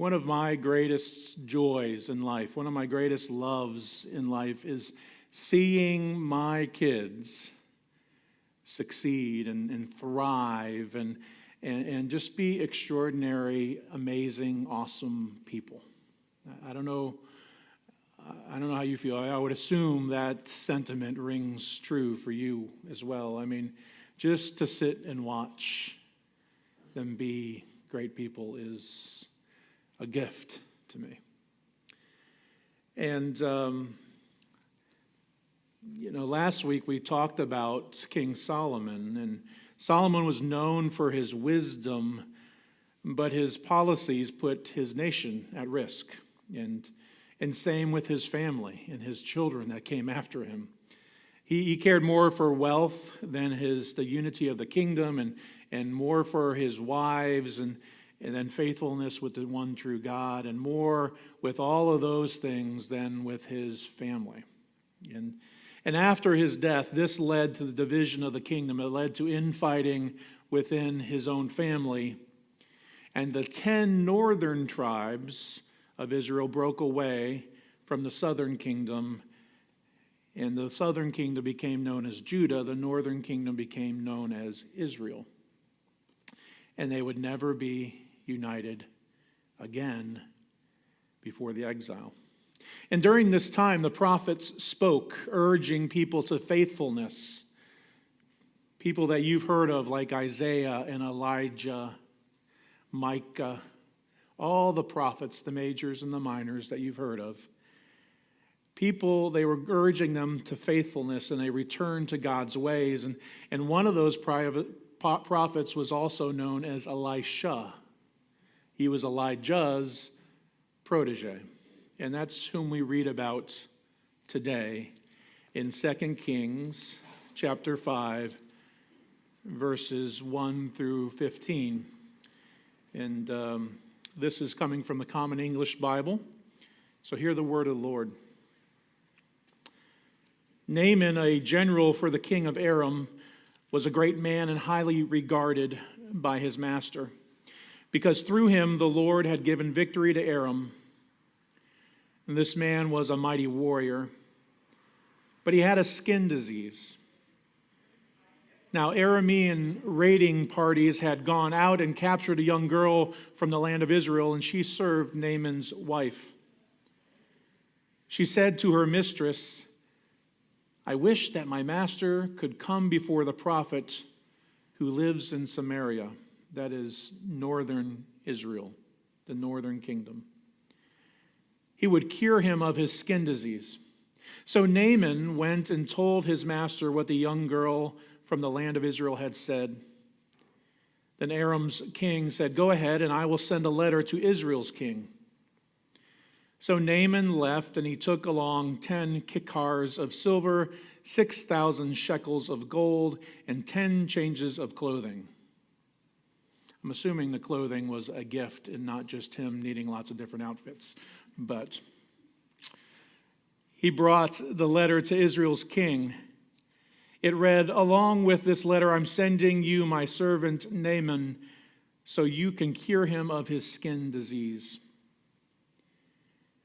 One of my greatest joys in life, one of my greatest loves in life is seeing my kids succeed and thrive and just be extraordinary, amazing, awesome people. I don't know how you feel. I would assume that sentiment rings true for you as well. I mean, just to sit and watch them be great people is a gift to me. And, last week we talked about King Solomon, and Solomon was known for his wisdom, but his policies put his nation at risk, and same with his family and his children that came after him. He cared more for wealth than the unity of the kingdom, and more for his wives and then faithfulness with the one true God, and more with all of those things than with his family. And after his death, this led to the division of the kingdom. It led to infighting within his own family. And the 10 northern tribes of Israel broke away from the southern kingdom, and the southern kingdom became known as Judah. The northern kingdom became known as Israel. And they would never be united again before the exile. And during this time, the prophets spoke, urging people to faithfulness. People that you've heard of, like Isaiah and Elijah, Micah, all the prophets, the majors and the minors that you've heard of. People, they were urging them to faithfulness, and they returned to God's ways. And one of those prophets was also known as Elisha. He was Elijah's protege. And that's whom we read about today in 2 Kings chapter 5, verses 1 through 15. And this is coming from the Common English Bible. So hear the word of the Lord. Naaman, a general for the king of Aram, was a great man and highly regarded by his master, because through him the Lord had given victory to Aram. And this man was a mighty warrior, but he had a skin disease. Now, Aramean raiding parties had gone out and captured a young girl from the land of Israel, and she served Naaman's wife. She said to her mistress, "I wish that my master could come before the prophet who lives in Samaria," that is northern Israel, the northern kingdom. "He would cure him of his skin disease." So Naaman went and told his master what the young girl from the land of Israel had said. Then Aram's king said, "Go ahead, and I will send a letter to Israel's king." So Naaman left, and he took along 10 kikars of silver, 6,000 shekels of gold, and 10 changes of clothing. I'm assuming the clothing was a gift and not just him needing lots of different outfits. But he brought the letter to Israel's king. It read, "Along with this letter, I'm sending you my servant Naaman, so you can cure him of his skin disease."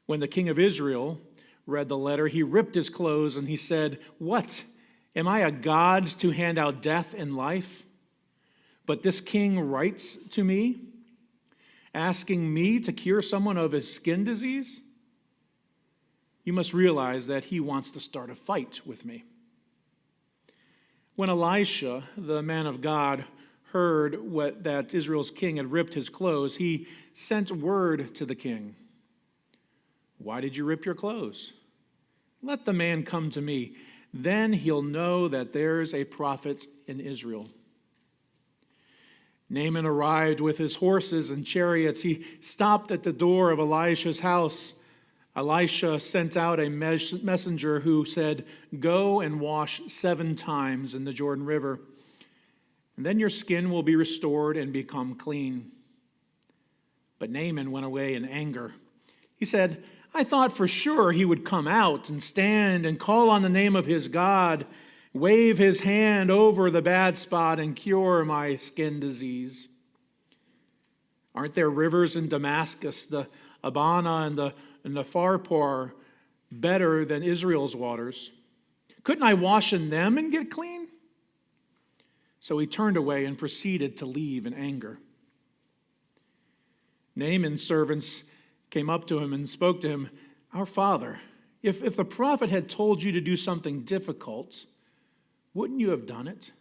When the king of Israel read the letter, he ripped his clothes and he said, "What? Am I a god to hand out death and life? But this king writes to me, asking me to cure someone of his skin disease? You must realize that he wants to start a fight with me." When Elisha, the man of God, heard that Israel's king had ripped his clothes, he sent word to the king. "Why did you rip your clothes? Let the man come to me. Then he'll know that there's a prophet in Israel." Naaman arrived with his horses and chariots. He stopped at the door of Elisha's house. Elisha sent out a messenger who said, "Go and wash 7 times in the Jordan River, and then your skin will be restored and become clean." But Naaman went away in anger. He said, "I thought for sure he would come out and stand and call on the name of his God, wave his hand over the bad spot and cure my skin disease." Aren't there rivers in Damascus, the Abana and the Pharpar, better than Israel's waters? Couldn't I wash in them and get clean?" So he turned away and proceeded to leave in anger. Naaman's servants came up to him and spoke to him, "Our father, if the prophet had told you to do something difficult, wouldn't you have done it?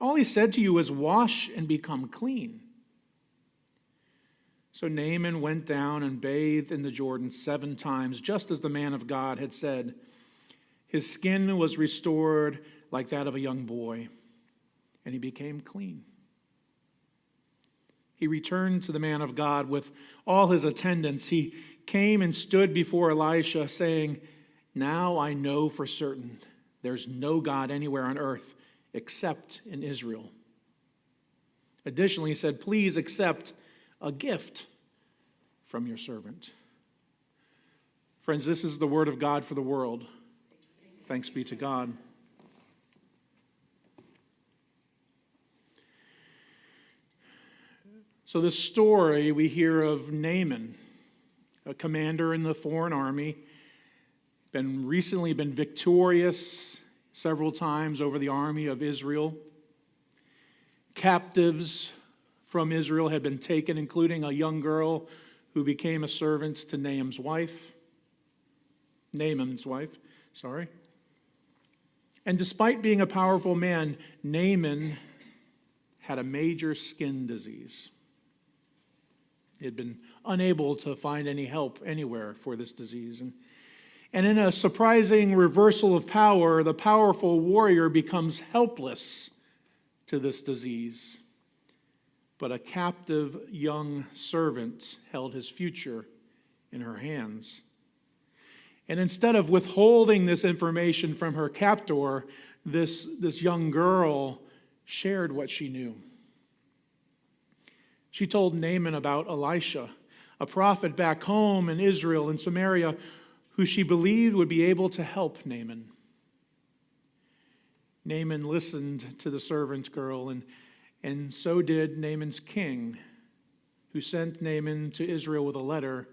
All he said to you was, 'Wash and become clean.'" So Naaman went down and bathed in the Jordan 7 times, just as the man of God had said. His skin was restored like that of a young boy, and he became clean. He returned to the man of God with all his attendants. He came and stood before Elisha, saying, "Now I know for certain there's no God anywhere on earth except in Israel." Additionally, he said, "Please accept a gift from your servant." Friends, this is the word of God for the world. Thanks be to God. So this story we hear of Naaman, a commander in the foreign army, recently been victorious several times over the army of Israel. Captives from Israel had been taken, including a young girl who became a servant to Naaman's wife. And despite being a powerful man, Naaman had a major skin disease. He had been unable to find any help anywhere for this disease. And in a surprising reversal of power, the powerful warrior becomes helpless to this disease. But a captive young servant held his future in her hands. And instead of withholding this information from her captor, this young girl shared what she knew. She told Naaman about Elisha, a prophet back home in Israel and Samaria, who she believed would be able to help Naaman. Naaman listened to the servant girl, and so did Naaman's king, who sent Naaman to Israel with a letter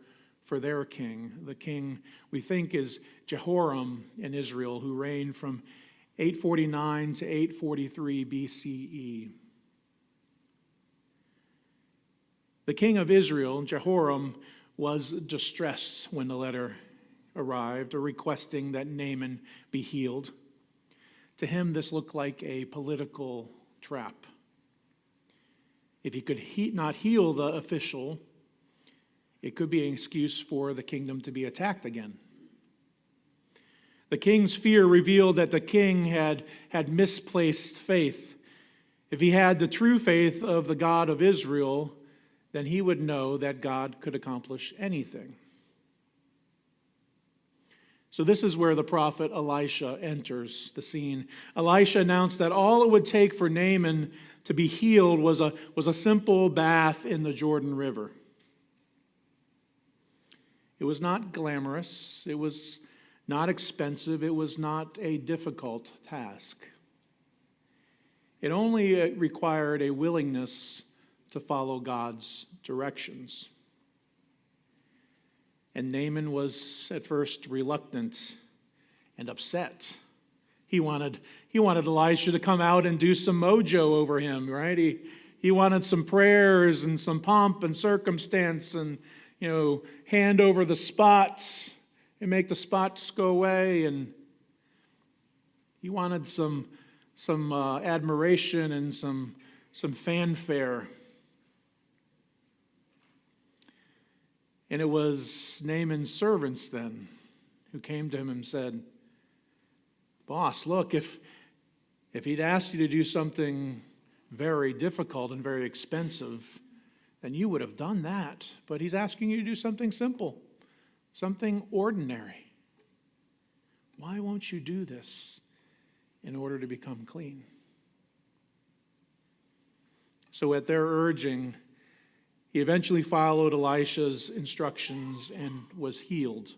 for their king. The king, we think, is Jehoram in Israel, who reigned from 849 to 843 BCE. The king of Israel, Jehoram, was distressed when the letter arrived, requesting that Naaman be healed. To him, this looked like a political trap. If he could not heal the official, it could be an excuse for the kingdom to be attacked again. The king's fear revealed that the king had misplaced faith. If he had the true faith of the God of Israel, then he would know that God could accomplish anything. So this is where the prophet Elisha enters the scene. Elisha announced that all it would take for Naaman to be healed was a simple bath in the Jordan River. It was not glamorous. It was not expensive. It was not a difficult task. It only required a willingness to follow God's directions. And Naaman was at first reluctant and upset. He wanted Elisha to come out and do some mojo over him, right? He wanted some prayers and some pomp and circumstance and, hand over the spots and make the spots go away. And he wanted some admiration and some fanfare. And it was Naaman's servants then who came to him and said, "Boss, look, if he'd asked you to do something very difficult and very expensive, then you would have done that. But he's asking you to do something simple, something ordinary. Why won't you do this in order to become clean?" So at their urging, he eventually followed Elisha's instructions and was healed.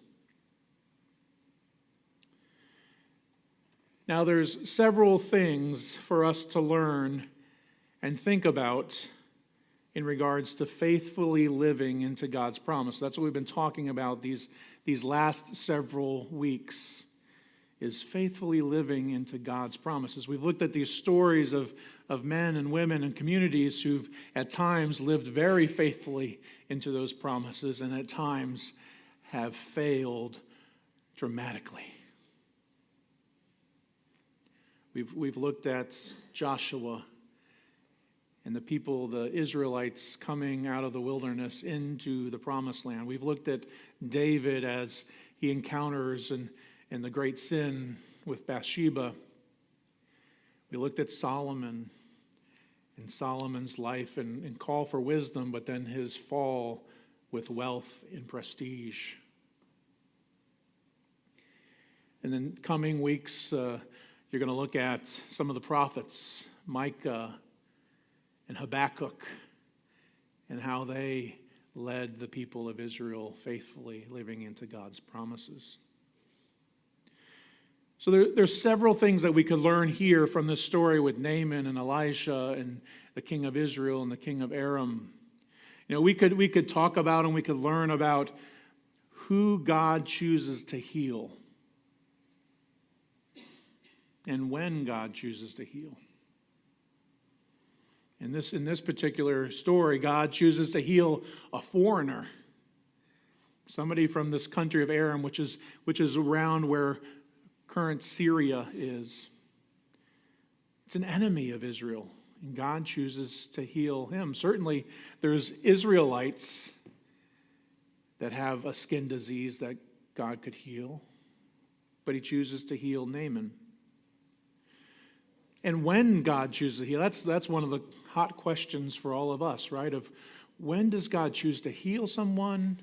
Now, there's several things for us to learn and think about in regards to faithfully living into God's promise. That's what we've been talking about these last several weeks, is faithfully living into God's promises. We've looked at these stories of men and women and communities who've at times lived very faithfully into those promises and at times have failed dramatically. We've looked at Joshua and the people, the Israelites, coming out of the wilderness into the promised land. We've looked at David as he encounters and the great sin with Bathsheba. We looked at Solomon and Solomon's life and call for wisdom, but then his fall with wealth and prestige. And then coming weeks, you're going to look at some of the prophets, Micah and Habakkuk, and how they led the people of Israel faithfully living into God's promises. So there's several things that we could learn here from this story with Naaman and Elisha and the king of Israel and the king of Aram. We could talk about and we could learn about who God chooses to heal and when God chooses to heal. In this particular story, God chooses to heal a foreigner, somebody from this country of Aram, which is around where current Syria is. It's an enemy of Israel, and God chooses to heal him. Certainly, there's Israelites that have a skin disease that God could heal, but he chooses to heal Naaman. And when God chooses to heal, that's one of the hot questions for all of us, right? Of when does God choose to heal someone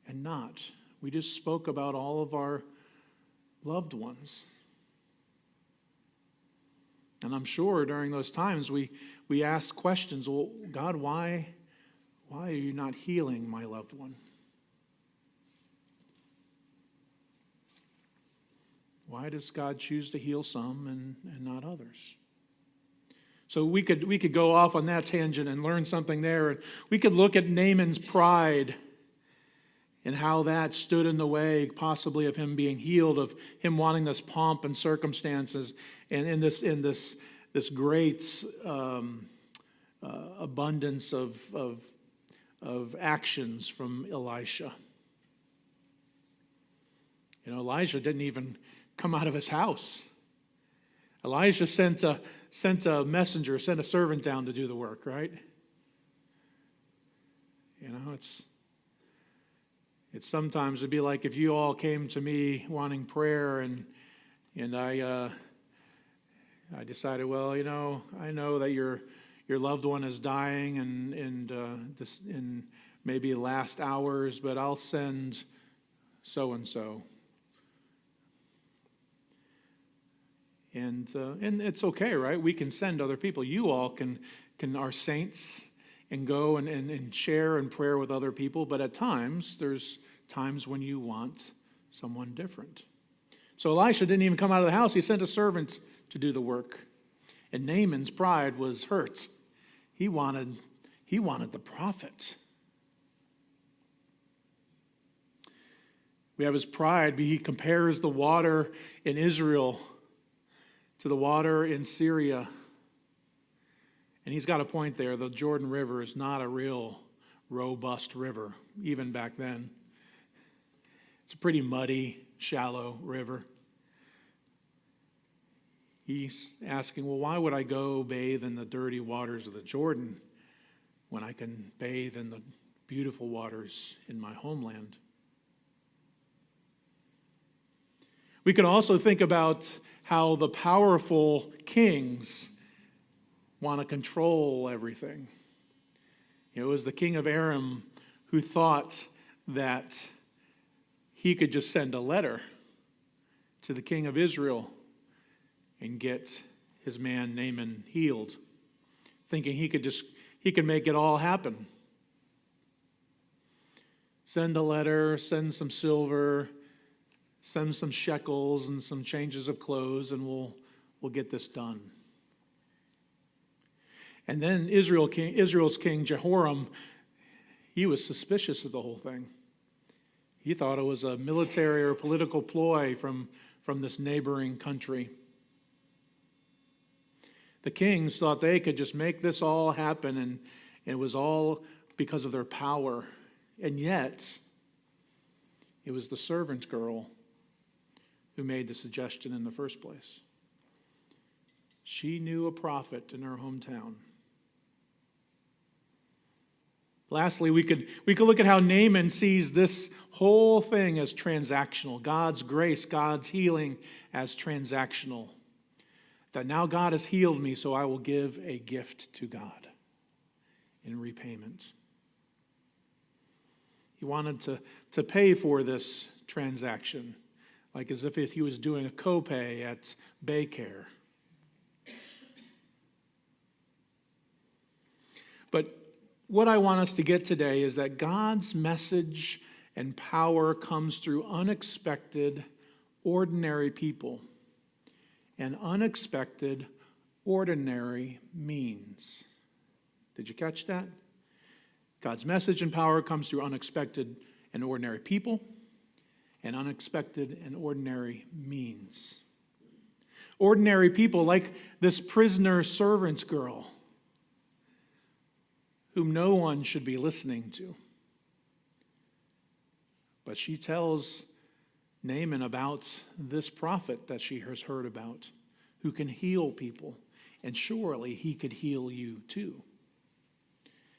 and not? We just spoke about all of our loved ones. And I'm sure during those times we ask questions, well, God, why are you not healing my loved one? Why does God choose to heal some and not others? So we could go off on that tangent and learn something there. We could look at Naaman's pride and how that stood in the way possibly of him being healed, of him wanting this pomp and circumstances, and in this great abundance of actions from Elisha. Elijah didn't even come out of his house. Elijah sent a messenger, sent a servant down to do the work, right? It's sometimes it'd be like if you all came to me wanting prayer and I decided, well, I know that your loved one is dying and this in maybe last hours, but I'll send so and so. And it's okay, right? We can send other people. You all can are saints and go and share and prayer with other people. But at times, there's times when you want someone different. So Elisha didn't even come out of the house. He sent a servant to do the work. And Naaman's pride was hurt. He wanted the prophet. We have his pride. He compares the water in Israel to the water in Syria. And he's got a point there. The Jordan River is not a real robust river, even back then. It's a pretty muddy, shallow river. He's asking, well, why would I go bathe in the dirty waters of the Jordan when I can bathe in the beautiful waters in my homeland? We can also think about how the powerful kings want to control everything. It was the king of Aram who thought that he could just send a letter to the king of Israel and get his man Naaman healed, thinking he could make it all happen. Send a letter, send some silver, send some shekels and some changes of clothes, and we'll get this done. And then Israel's king Jehoram, he was suspicious of the whole thing. He thought it was a military or political ploy from this neighboring country. The kings thought they could just make this all happen, and it was all because of their power. And yet, it was the servant girl who made the suggestion in the first place. She knew a prophet in her hometown. Lastly, we could look at how Naaman sees this whole thing as transactional. God's grace, God's healing as transactional. That now God has healed me, so I will give a gift to God in repayment. He wanted to pay for this transaction, like as if he was doing a copay at Baycare. But what I want us to get today is that God's message and power comes through unexpected, ordinary people and unexpected, ordinary means. Did you catch that? God's message and power comes through unexpected and ordinary people and unexpected and ordinary means. Ordinary people like this prisoner servant girl whom no one should be listening to. But she tells Naaman about this prophet that she has heard about, who can heal people, and surely he could heal you too.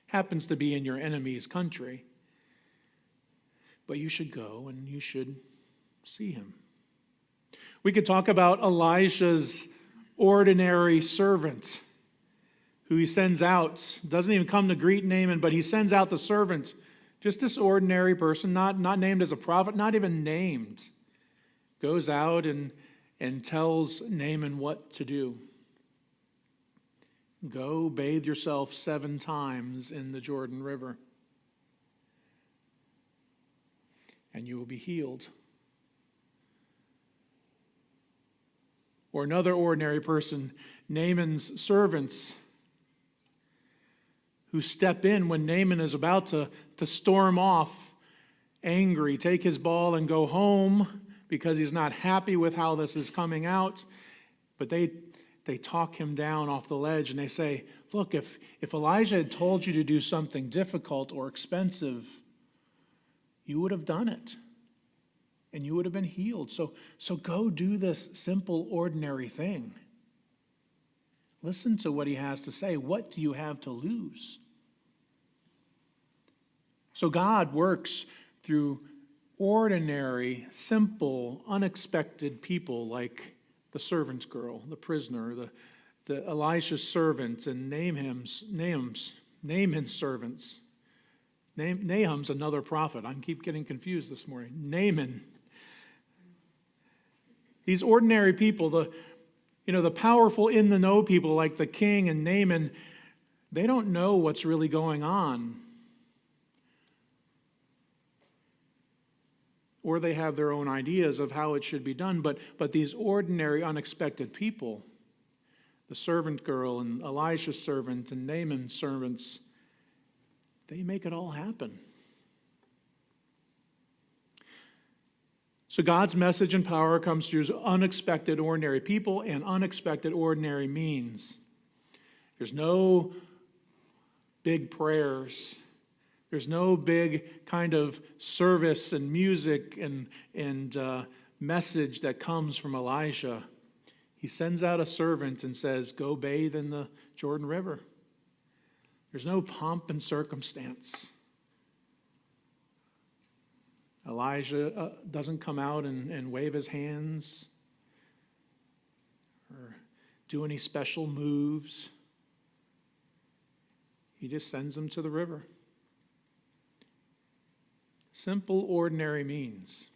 Happens to be in your enemy's country, but you should go and you should see him. We could talk about Elijah's ordinary servant, who he sends out, doesn't even come to greet Naaman, but he sends out the servant, just this ordinary person, not named as a prophet, not even named, goes out and tells Naaman what to do. Go bathe yourself 7 times in the Jordan River, and you will be healed. Or another ordinary person, Naaman's servants, who step in when Naaman is about to storm off, angry, take his ball and go home because he's not happy with how this is coming out. But they talk him down off the ledge and they say, look, if Elijah had told you to do something difficult or expensive, you would have done it and you would have been healed. So go do this simple, ordinary thing. Listen to what he has to say. What do you have to lose? So God works through ordinary, simple, unexpected people like the servant girl, the prisoner, the Elisha's servant, and Naaman's servants. Nahum's another prophet. I keep getting confused this morning. Naaman. These ordinary people, the powerful in-the-know people like the king and Naaman, they don't know what's really going on. Or they have their own ideas of how it should be done. But these ordinary, unexpected people, the servant girl and Elisha's servant and Naaman's servants, they make it all happen. So God's message and power comes through unexpected, ordinary people and unexpected, ordinary means. There's no big prayers. There's no big kind of service and music and message that comes from Elijah. He sends out a servant and says, go bathe in the Jordan River. There's no pomp and circumstance. Elijah doesn't come out and wave his hands or do any special moves. He just sends them to the river. Simple, ordinary means.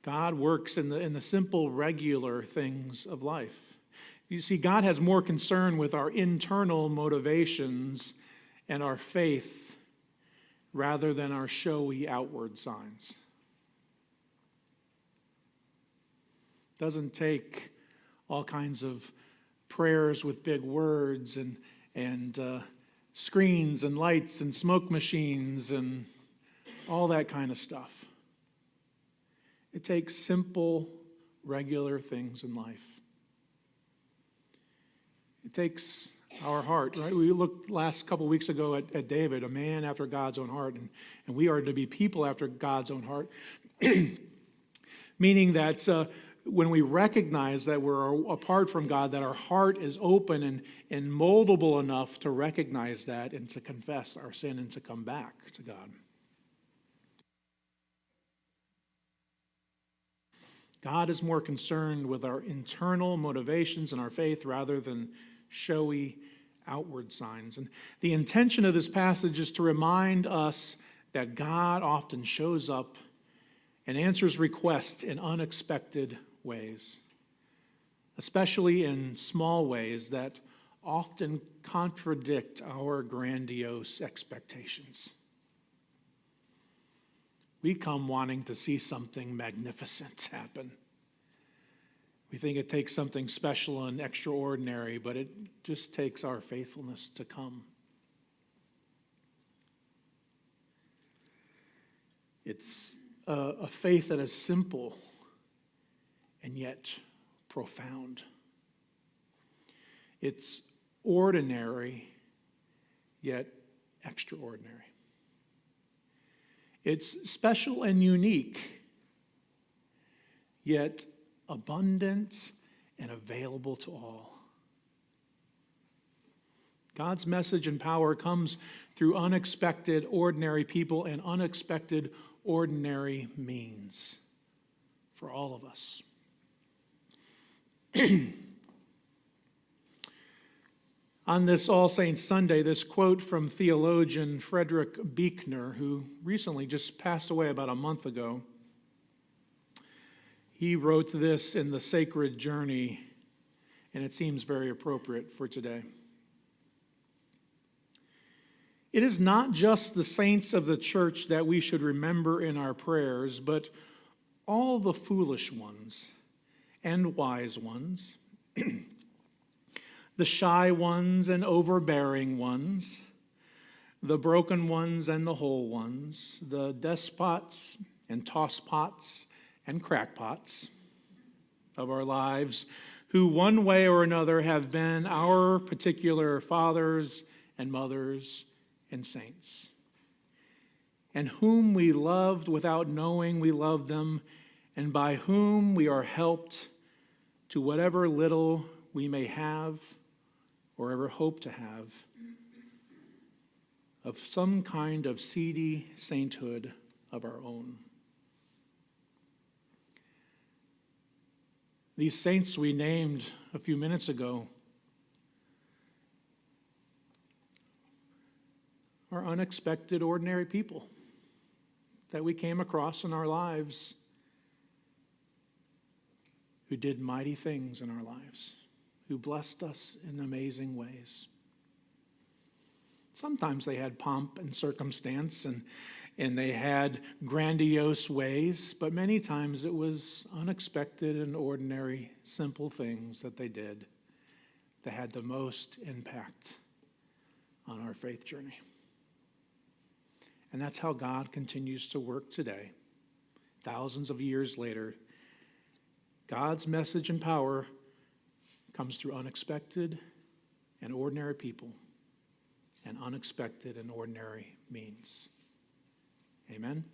God works in the simple, regular things of life. You see, God has more concern with our internal motivations and our faith rather than our showy outward signs. Doesn't take all kinds of prayers with big words and screens and lights and smoke machines and all that kind of stuff. It takes simple, regular things in life. It takes our heart, right? We looked last couple weeks ago at David, a man after God's own heart, and we are to be people after God's own heart, meaning that when we recognize that we're apart from God, that our heart is open and moldable enough to recognize that and to confess our sin and to come back to God. God is more concerned with our internal motivations and our faith rather than showy outward signs. And the intention of this passage is to remind us that God often shows up and answers requests in unexpected ways, especially in small ways that often contradict our grandiose expectations. We come wanting to see something magnificent happen. We think it takes something special and extraordinary, but it just takes our faithfulness to come. It's a faith that is simple and yet profound. It's ordinary yet extraordinary. It's special and unique, yet abundant and available to all. God's message and power comes through unexpected, ordinary people and unexpected, ordinary means for all of us. On this All Saints Sunday, this quote from theologian Frederick Buechner, who recently just passed away about a month ago. He wrote this in The Sacred Journey, and it seems very appropriate for today. It is not just the saints of the church that we should remember in our prayers, but all the foolish ones and wise ones, the shy ones and overbearing ones, the broken ones and the whole ones, the despots and tosspots and crackpots of our lives, who one way or another have been our particular fathers and mothers and saints, and whom we loved without knowing we loved them, and by whom we are helped to whatever little we may have or ever hope to have of some kind of seedy sainthood of our own. These saints we named a few minutes ago are unexpected, ordinary people that we came across in our lives who did mighty things in our lives, who blessed us in amazing ways. Sometimes they had pomp and circumstance and they had grandiose ways, but many times it was unexpected and ordinary, simple things that they did that had the most impact on our faith journey. And that's how God continues to work today, thousands of years later. God's message and power comes through unexpected and ordinary people and unexpected and ordinary means. Amen.